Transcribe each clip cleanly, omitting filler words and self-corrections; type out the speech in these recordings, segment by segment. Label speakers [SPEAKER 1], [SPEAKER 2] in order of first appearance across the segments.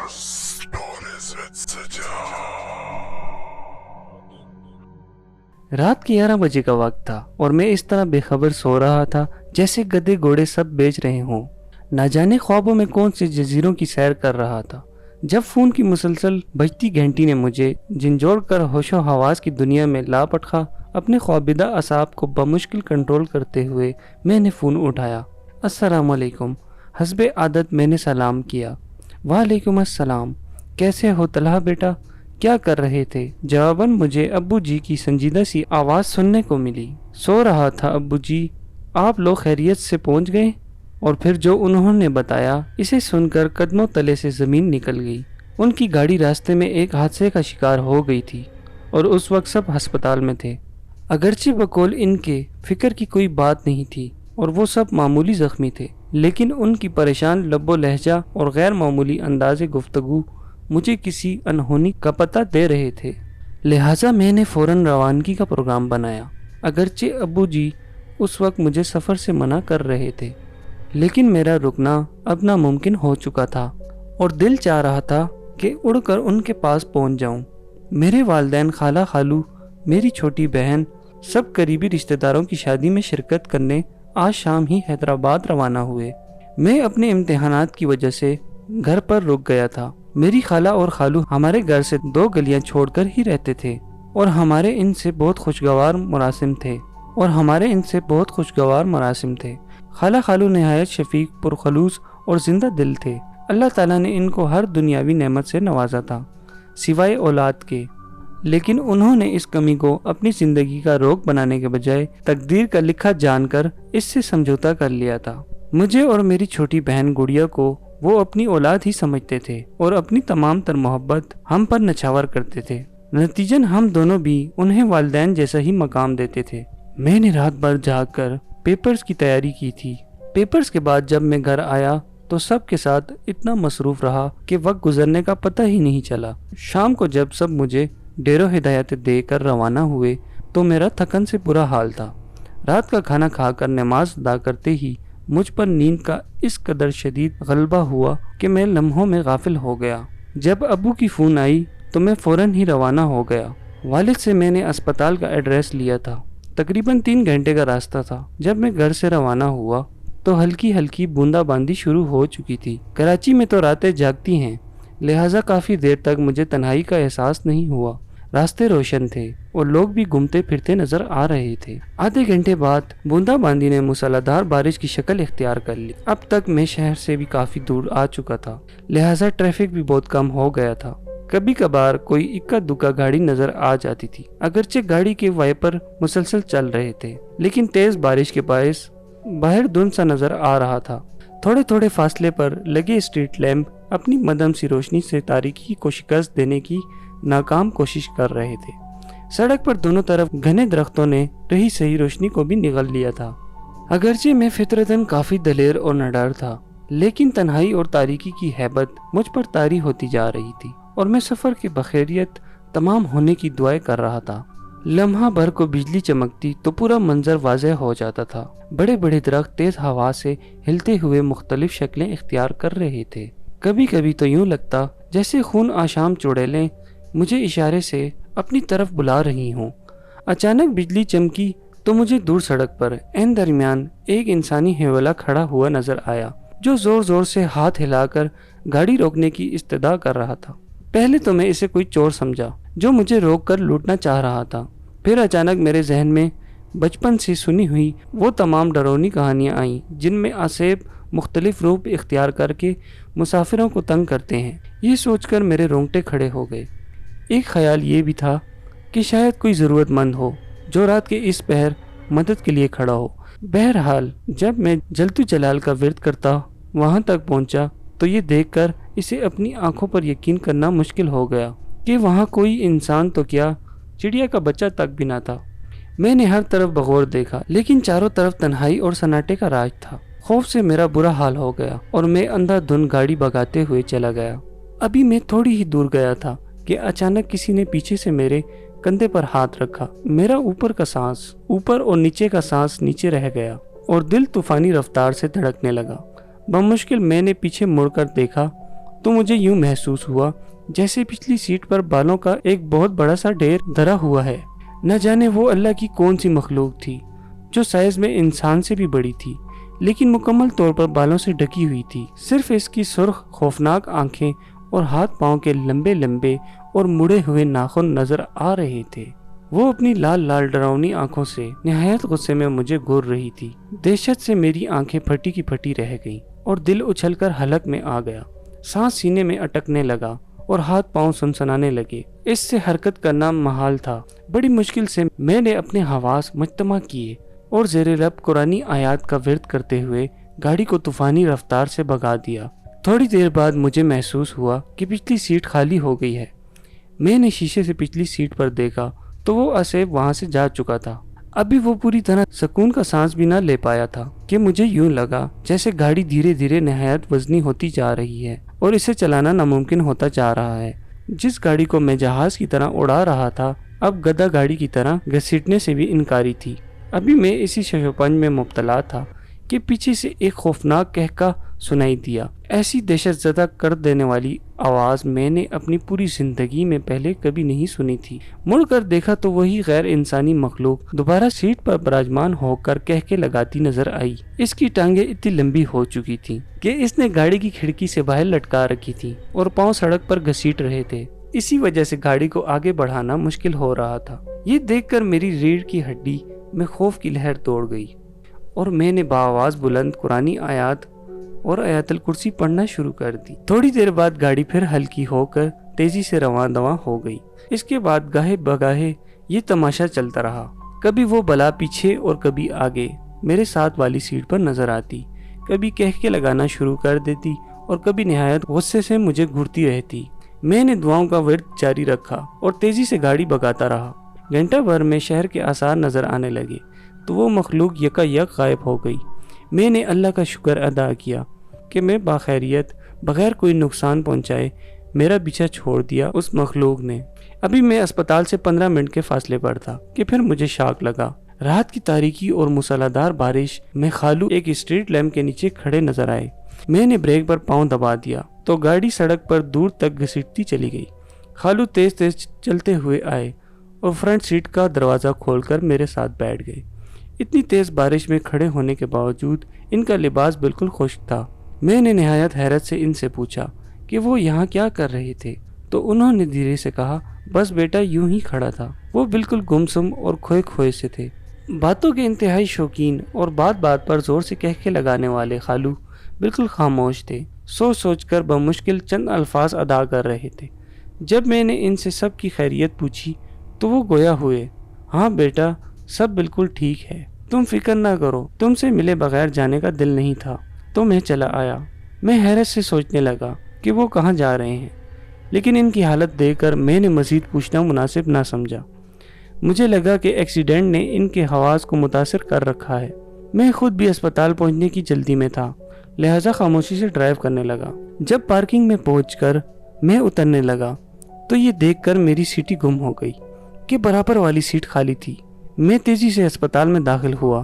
[SPEAKER 1] Stories with Saja.
[SPEAKER 2] रात के 11 बजे का वक्त था और मैं इस तरह बेखबर सो रहा था जैसे गधे घोड़े सब बेच रहे हों। न जाने ख्वाबों में कौन से जजीरों की सैर कर रहा था जब फोन की मुसलसल बजती घंटी ने मुझे झिंझोड़ कर होशो हवास की दुनिया में ला पटका। अपने ख्वाबिदा असाब को बमुश्किल कंट्रोल करते हुए मैंने फ़ोन उठाया। अस्सलाम वालेकुम। हस्बे आदत मैंने सलाम किया। वालेकुम अस्सलाम, कैसे हो तलहा बेटा, क्या कर रहे थे? जवाबन मुझे अब्बू जी की संजीदा सी आवाज़ सुनने को मिली। सो रहा था अब्बू जी, आप लोग खैरियत से पहुंच गए? और फिर जो उन्होंने बताया इसे सुनकर कदमों तले से ज़मीन निकल गई। उनकी गाड़ी रास्ते में एक हादसे का शिकार हो गई थी और उस वक्त सब अस्पताल में थे। अगरचे बकौल इनके फिक्र की कोई बात नहीं थी और वो सब मामूली ज़ख्मी थे, लेकिन उनकी परेशान लब्बो लहजा और गैर मामूली अंदाज़े गुफ्तगू मुझे किसी अनहोनी का पता दे रहे थे। लिहाजा मैंने फ़ौरन रवानगी का प्रोग्राम बनाया। अगरचे अब्बू जी उस वक्त मुझे सफ़र से मना कर रहे थे, लेकिन मेरा रुकना अब नामुमकिन हो चुका था और दिल चाह रहा था कि उड़कर उनके पास पहुंच जाऊं। मेरे वालिदैन, खाला खालू, मेरी छोटी बहन, सब करीबी रिश्तेदारों की शादी में शिरकत करने आज शाम ही हैदराबाद रवाना हुए। मैं अपने इम्तिहानात की वजह से घर पर रुक गया था। मेरी खाला और खालू हमारे घर से 2 गलियां छोड़कर ही रहते थे और हमारे इनसे बहुत खुशगवार मरासिम थे। खाला खालू नहायत शफीक, पुरखलूस और जिंदा दिल थे। अल्लाह ताला ने इनको हर दुनियावी नेमत से नवाजा था सिवाय औलाद के, लेकिन उन्होंने इस कमी को अपनी जिंदगी का रोग बनाने के बजाय तकदीर का लिखा जानकर इससे समझौता कर लिया था। मुझे और मेरी छोटी बहन गुड़िया को वो अपनी औलाद ही समझते थे और अपनी तमाम तर मोहब्बत हम पर नछावर करते थे। नतीजन हम दोनों भी उन्हें वालिदैन जैसा ही मकाम देते थे। मैंने रात भर जाग कर पेपर्स की तैयारी की थी। पेपर्स के बाद जब मैं घर आया तो सब के साथ इतना मसरूफ रहा कि वक्त गुजरने का पता ही नहीं चला। शाम को जब सब मुझे डेरो हिदायतें देकर रवाना हुए तो मेरा थकन से बुरा हाल था। रात का खाना खाकर नमाज अदा करते ही मुझ पर नींद का इस कदर शदीद गलबा हुआ कि मैं लम्हों में गाफिल हो गया। जब अब्बू की फ़ोन आई तो मैं फ़ौरन ही रवाना हो गया। वालिद से मैंने अस्पताल का एड्रेस लिया था। तकरीबन 3 घंटे का रास्ता था। जब मैं घर से रवाना हुआ तो हल्की हल्की बूंदाबांदी शुरू हो चुकी थी। कराची में तो रातें जागती हैं, लिहाजा काफ़ी देर तक मुझे तन्हाई का एहसास नहीं हुआ। रास्ते रोशन थे और लोग भी घूमते फिरते नजर आ रहे थे। आधे घंटे बाद बूंदाबांदी ने मूसलाधार बारिश की शक्ल इख्तियार कर ली। अब तक मैं शहर से भी काफ़ी दूर आ चुका था, लिहाजा ट्रैफिक भी बहुत कम हो गया था। कभी कभार कोई इक्का दुक्का गाड़ी नजर आ जाती थी। अगरचे गाड़ी के वाइपर मुसलसल चल रहे थे, लेकिन तेज बारिश के बायस बाहर धुंध सा नजर आ रहा था। थोड़े थोड़े फासले पर लगे स्ट्रीट लैंप अपनी मदम सी रोशनी से तारीकी को शिकस्त देने की नाकाम कोशिश कर रहे थे। सड़क पर दोनों तरफ घने दरख्तों ने रही सही रोशनी को भी निगल लिया था। अगरचे मैं फितरतन काफी दलेर और निडर था, लेकिन तन्हाई और तारीकी की हैबत मुझ पर तारी होती जा रही थी और मैं सफर की बखैरियत तमाम होने की दुआएं कर रहा था। लम्हा भर को बिजली चमकती तो पूरा मंजर वाज़ेह हो जाता था। बड़े बड़े दरख्त तेज हवा से हिलते हुए मुख्तलिफ शक्लें इख्तियार कर रहे थे। कभी कभी तो यूं लगता जैसे खून आशाम चुड़ैलें मुझे इशारे से अपनी तरफ बुला रही हूँ। अचानक बिजली चमकी तो मुझे दूर सड़क पर एन दरमियान एक इंसानी हेवला खड़ा हुआ नजर आया, जो जोर जोर से हाथ हिलाकर गाड़ी रोकने की इस्तदा कर रहा था। पहले तो मैं इसे कोई चोर समझा जो मुझे रोक कर लूटना चाह रहा था। फिर अचानक मेरे जहन में बचपन से सुनी हुई वो तमाम डरावनी कहानियाँ आईं जिनमें आसेब मुख्तलिफ रूप इख्तियार करके मुसाफिरों को तंग करते हैं। ये सोचकर मेरे रोंगटे खड़े हो गए। एक ख्याल ये भी था कि शायद कोई ज़रूरतमंद हो जो रात के इस पहर मदद के लिए खड़ा हो। बहरहाल जब मैं जलतू जलाल का विर्द करता वहाँ तक पहुँचा तो ये देखकर इसे अपनी आंखों पर यकीन करना मुश्किल हो गया कि वहाँ कोई इंसान तो क्या, चिड़िया का बच्चा तक भी ना था। मैंने हर तरफ बगौर देखा, लेकिन चारों तरफ तन्हाई और सन्नाटे का राज था। खौफ से मेरा बुरा हाल हो गया और मैं अंधाधुंध गाड़ी भगाते हुए चला गया। अभी मैं थोड़ी ही दूर गया था कि अचानक किसी ने पीछे से मेरे कंधे पर हाथ रखा। मेरा ऊपर और नीचे का सांस नीचे रह गया और दिल तूफानी रफ्तार से धड़कने लगा। बमुश्किल मैंने पीछे मुड़कर देखा تو مجھے یوں محسوس ہوا جیسے پچھلی سیٹ پر بالوں کا ایک بہت بڑا سا ڈھیر دھرا ہوا ہے۔ نہ جانے وہ اللہ کی کون سی مخلوق تھی جو سائز میں انسان سے بھی بڑی تھی، لیکن مکمل طور پر بالوں سے ڈھکی ہوئی تھی۔ صرف اس کی سرخ خوفناک آنکھیں اور ہاتھ پاؤں کے لمبے لمبے اور مڑے ہوئے ناخن نظر آ رہے تھے۔ وہ اپنی لال لال ڈراؤنی آنکھوں سے نہایت غصے میں مجھے گور رہی تھی۔ دہشت سے میری آنکھیں پھٹی کی پھٹی رہ گئیں اور دل اچھل کر حلق میں آ گیا۔ سانس سینے میں اٹکنے لگا اور ہاتھ پاؤں سنسنانے لگے۔ اس سے حرکت کرنا محال تھا۔ بڑی مشکل سے میں نے اپنے حواس مجتمع کیے اور زیر لب قرآنی آیات کا ورد کرتے ہوئے گاڑی کو طوفانی رفتار سے بھگا دیا۔ تھوڑی دیر بعد مجھے محسوس ہوا کہ پچھلی سیٹ خالی ہو گئی ہے۔ میں نے شیشے سے پچھلی سیٹ پر دیکھا تو وہ آصف وہاں سے جا چکا تھا۔ ابھی وہ پوری طرح سکون کا سانس بھی نہ لے پایا تھا کہ مجھے یوں لگا جیسے گاڑی دھیرے دھیرے نہایت وزنی ہوتی جا رہی ہے اور اسے چلانا ناممکن ہوتا جا رہا ہے۔ جس گاڑی کو میں جہاز کی طرح اڑا رہا تھا اب گدھا گاڑی کی طرح گھسیٹنے سے بھی انکاری تھی۔ ابھی میں اسی ششوپنج میں مبتلا تھا کہ پیچھے سے ایک خوفناک قہقہ سنائی دیا۔ ایسی دہشت زدہ کر دینے والی آواز میں نے اپنی پوری زندگی میں پہلے کبھی نہیں سنی تھی۔ مڑ کر دیکھا تو وہی غیر انسانی مخلوق دوبارہ سیٹ پر براجمان ہو کر قہقے لگاتی نظر آئی۔ اس کی ٹانگیں اتنی لمبی ہو چکی تھیں کہ اس نے گاڑی کی کھڑکی سے باہر لٹکا رکھی تھی اور پاؤں سڑک پر گھسیٹ رہے تھے۔ اسی وجہ سے گاڑی کو آگے بڑھانا مشکل ہو رہا تھا۔ یہ دیکھ کر میری ریڑھ کی ہڈی میں خوف کی لہر دوڑ گئی اور میں نے بآواز بلند قرآنی آیات اور آیت الکرسی پڑھنا شروع کر دی۔ تھوڑی دیر بعد گاڑی پھر ہلکی ہو کر تیزی سے رواں دواں ہو گئی۔ اس کے بعد گاہے بگاہے یہ تماشا چلتا رہا۔ کبھی وہ بلا پیچھے اور کبھی آگے میرے ساتھ والی سیٹ پر نظر آتی، کبھی قہقے لگانا شروع کر دیتی اور کبھی نہایت غصے سے مجھے گھورتی رہتی۔ میں نے دعاؤں کا ورد جاری رکھا اور تیزی سے گاڑی بگاتا رہا۔ گھنٹہ بھر میں شہر کے آثار نظر آنے لگے تو وہ مخلوق یکا یک غائب ہو گئی۔ میں نے اللہ کا شکر ادا کیا کہ میں باخیریت بغیر کوئی نقصان پہنچائے میرا پیچھا چھوڑ دیا اس مخلوق نے۔ ابھی میں اسپتال سے 15 منٹ کے فاصلے پر تھا کہ پھر مجھے شاک لگا۔ رات کی تاریکی اور موسلادھار دار بارش میں خالو ایک اسٹریٹ لیمپ کے نیچے کھڑے نظر آئے۔ میں نے بریک پر پاؤں دبا دیا تو گاڑی سڑک پر دور تک گھسیٹتی چلی گئی۔ خالو تیز تیز چلتے ہوئے آئے اور فرنٹ سیٹ کا دروازہ کھول کر میرے ساتھ بیٹھ گئے۔ اتنی تیز بارش میں کھڑے ہونے کے باوجود ان کا لباس بالکل خشک تھا۔ میں نے نہایت حیرت سے ان سے پوچھا کہ وہ یہاں کیا کر رہے تھے تو انہوں نے دھیرے سے کہا، بس بیٹا یوں ہی کھڑا تھا۔ وہ بالکل گمسم اور کھوئے کھوئے سے تھے۔ باتوں کے انتہائی شوقین اور بات بات پر زور سے قہقے لگانے والے خالو بالکل خاموش تھے، سوچ سوچ کر بمشکل چند الفاظ ادا کر رہے تھے۔ جب میں نے ان سے سب کی خیریت پوچھی تو وہ گویا ہوئے، ہاں بیٹا سب بالکل ٹھیک ہے، تم فکر نہ کرو، تم سے ملے بغیر جانے کا دل نہیں تھا تو میں چلا آیا۔ میں حیرت سے سوچنے لگا کہ وہ کہاں جا رہے ہیں، لیکن ان کی حالت دیکھ کر میں نے مزید پوچھنا مناسب نہ سمجھا۔ مجھے لگا کہ ایکسیڈنٹ نے ان کے حواس کو متاثر کر رکھا ہے۔ میں خود بھی اسپتال پہنچنے کی جلدی میں تھا، لہذا خاموشی سے ڈرائیو کرنے لگا۔ جب پارکنگ میں پہنچ کر میں اترنے لگا تو یہ دیکھ کر میری سیٹ گم ہو گئی کہ برابر والی سیٹ خالی تھی۔ میں تیزی سے اسپتال میں داخل ہوا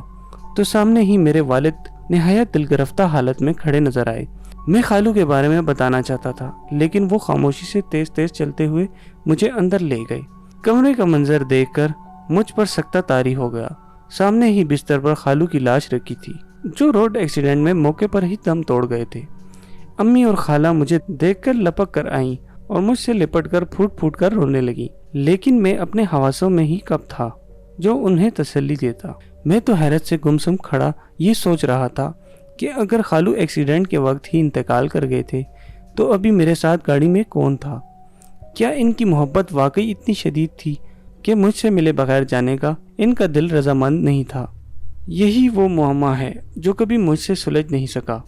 [SPEAKER 2] تو سامنے ہی میرے والد نہایت دل گرفتہ حالت میں کھڑے نظر آئے۔ میں خالو کے بارے میں بتانا چاہتا تھا لیکن وہ خاموشی سے تیز تیز چلتے ہوئے مجھے اندر لے گئے۔ کمرے کا منظر دیکھ کر مجھ پر سکتہ طاری ہو گیا۔ سامنے ہی بستر پر خالو کی لاش رکھی تھی جو روڈ ایکسیڈنٹ میں موقع پر ہی دم توڑ گئے تھے۔ امی اور خالہ مجھے دیکھ کر لپک کر آئیں اور مجھ سے لپٹ کر پھوٹ پھوٹ کر رونے لگیں، لیکن میں اپنے حواسوں میں ہی کب تھا جو انہیں تسلی دیتا۔ میں تو حیرت سے گمسم کھڑا یہ سوچ رہا تھا کہ اگر خالو ایکسیڈنٹ کے وقت ہی انتقال کر گئے تھے تو ابھی میرے ساتھ گاڑی میں کون تھا؟ کیا ان کی محبت واقعی اتنی شدید تھی کہ مجھ سے ملے بغیر جانے کا ان کا دل رضامند نہیں تھا؟ یہی وہ معمہ ہے جو کبھی مجھ سے سلجھ نہیں سکا۔